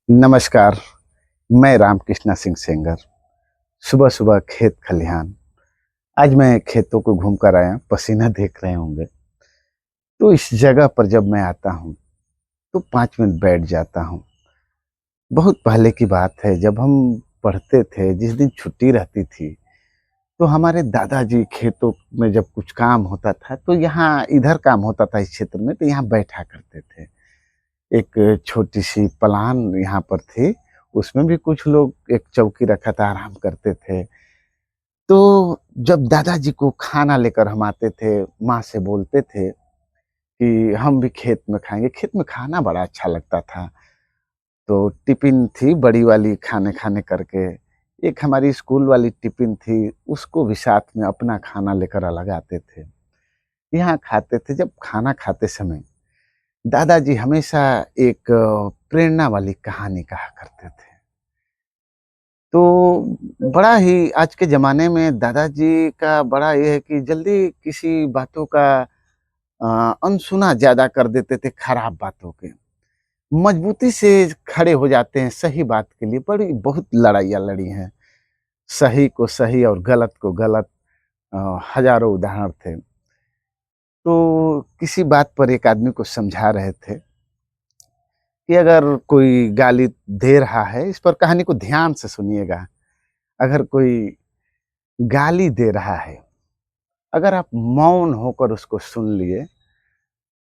नमस्कार, मैं रामकृष्णा सिंह सेंगर। सुबह-सुबह खेत खलिहान। आज मैं खेतों को घूम कर आया, पसीना देख रहे होंगे। तो इस जगह पर जब मैं आता हूँ, तो 5 मिनट बैठ जाता हूँ। बहुत पहले की बात है, जब हम पढ़ते थे, जिस दिन छुट्टी रहती थी, तो हमारे दादाजी खेतों में जब कुछ काम होता था, तो यहाँ इधर काम होता था इस क्षेत्र में, तो यहाँ बैठा करते थे। एक छोटी-सी पलान यहाँ पर थी, उसमें भी कुछ लोग एक चौकी रखा था, आराम करते थे। तो जब दादाजी को खाना लेकर हम आते थे, माँ से बोलते थे कि हम भी खेत में खाएँगे, खेत में खाना बड़ा अच्छा लगता था। तो टिफ़िन थी बड़ी वाली खाने खाने करके, एक हमारी स्कूल वाली टिफ़िन थी, उसको भी साथ में अपना खाना लेकर अलग आते थे। यहाँ खाते थे, जब खाना खाते समय दादाजी हमेशा एक प्रेरणा वाली कहानी कहा करते थे। तो बड़ा ही आज के ज़माने में दादाजी का बड़ा ये है कि जल्दी किसी बातों का अनसुना ज़्यादा कर देते थे खराब बातों के। मजबूती से खड़े हो जाते हैं सही बात के लिए, बड़ी बहुत लड़ाइयाँ लड़ी हैं। सही को सही और गलत को गलत हज़ारों उदाहरण थे। तो किसी बात पर एक आदमी को समझा रहे थे कि अगर कोई गाली दे रहा है, इस पर कहानी को ध्यान से सुनिएगा। अगर कोई गाली दे रहा है, अगर आप मौन होकर उसको सुन लिए,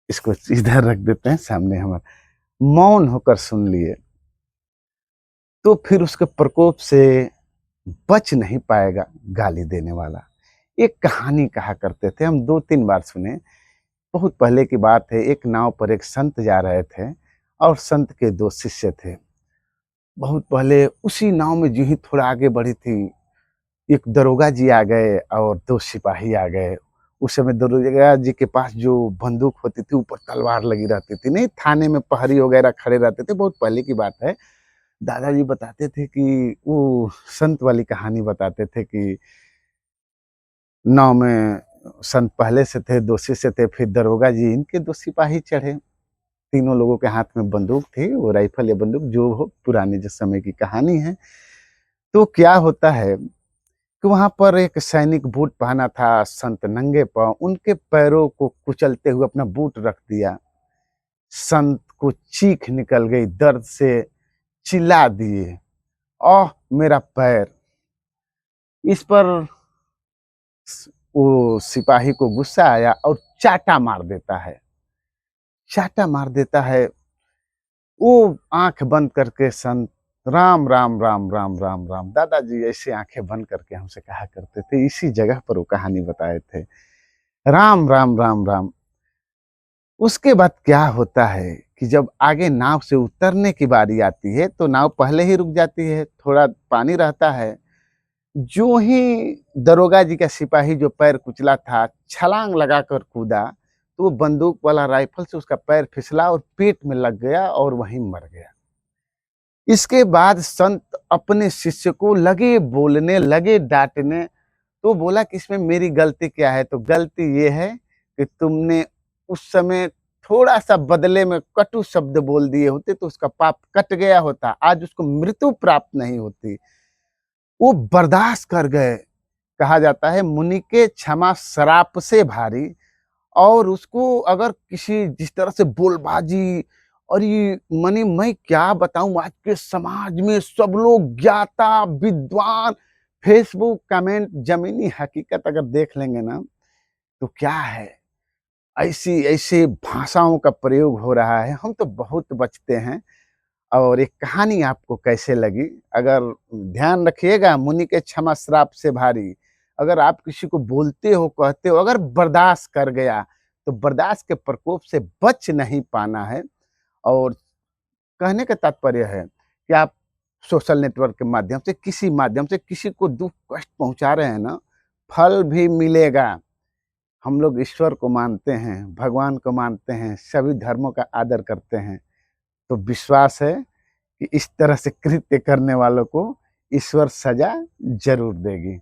इसको इधर रख देते हैं सामने मौन होकर सुन लिए, तो फिर उसके प्रकोप से बच नहीं पाएगा गाली देने वाला। एक कहानी कहा करते थे, हम 2-3 बार सुने। बहुत पहले की बात है, एक नाव पर एक संत जा रहे थे और संत के 2 शिष्य थे। बहुत पहले उसी नाव में जो ही थोड़ा आगे बढ़ी थी, एक दरोगा जी आ गए और 2 सिपाही आ गए। उस समय दरोगा जी के पास जो बंदूक होती थी, ऊपर तलवार लगी रहती थी। नहीं, थाने में प्रहरी वगैरह खड़े रहते थे, बहुत पहले की बात है। दादाजी बताते थे कि वो संत वाली कहानी बताते थे कि नाव में संत पहले से थे, 2 शिष्य थे, फिर दरोगा जी, इनके 2 सिपाही चढ़े। तीनों लोगों के हाथ में बंदूक थी, वो राइफल या बंदूक जो हो, पुराने जो समय की कहानी है। तो क्या होता है कि वहाँ पर एक सैनिक बूट पहना था, संत नंगे पाँव, उनके पैरों को कुचलते हुए अपना बूट रख दिया। संत को चीख निकल गई, दर्द से चिल्ला दिए, "ओह! मेरा पैर!" इस पर वो सिपाही को गुस्सा आया और चाटा मार देता है। चाटा मार देता है, वो आँख बंद करके संत राम, राम, राम, राम, राम, राम, दादाजी ऐसे आँखें बंद करके हमसे कहा करते थे, इसी जगह पर वो कहानी बताए थे। राम, राम, राम, राम। उसके बाद क्या होता है कि जब आगे नाव से उतरने की बारी आती है, तो नाव पहले ही रुक जाती है, थोड़ा पानी रहता है। जो ही दरोगा जी का सिपाही जो पैर कुचला था, छलांग लगाकर कूदा, तो वो बंदूक वाला राइफल से उसका पैर फिसला और पेट में लग गया और वहीं मर गया। इसके बाद संत अपने शिष्य को लगे बोलने, लगे डाँटने, तो बोला कि इसमें मेरी गलती क्या है? तो गलती ये है कि तुमने उस समय थोड़ा-सा बदले में कटु शब्द बोल दिए होते तो उसका पाप कट गया होता, आज उसको मृत्यु प्राप्त नहीं होती। वो बर्दाश्त कर गए। कहा जाता है मुनि के क्षमा श्राप से भारी। और उसको अगर किसी जिस तरह से बोलबाजी और ये माने मैं क्या बताऊँ, आज के समाज में सब लोग ज्ञाता, विद्वान, फेसबुक कमेंट, ज़मीनी हकीकत अगर देख लेंगे ना, तो क्या है, ऐसी-ऐसे भाषाओं का प्रयोग हो रहा है, हम तो बहुत बचते हैं। और एक कहानी आपको कैसे लगी? अगर ध्यान रखिएगा, मुनि के क्षमा श्राप से भारी। अगर आप किसी को बोलते हो, कहते हो, अगर बर्दाश्त कर गया, तो बर्दाश्त के प्रकोप से बच नहीं पाना है। और कहने का तात्पर्य है कि आप सोशल नेटवर्क के माध्यम से, किसी माध्यम से किसी को दुःख कष्ट पहुँचा रहे हैं ना, फल भी मिलेगा। हम लोग ईश्वर को मानते हैं, भगवान को मानते हैं, सभी धर्मों का आदर करते हैं। तो विश्वास है कि इस तरह से कृत्य करने वालों को ईश्वर सजा ज़रूर देगी।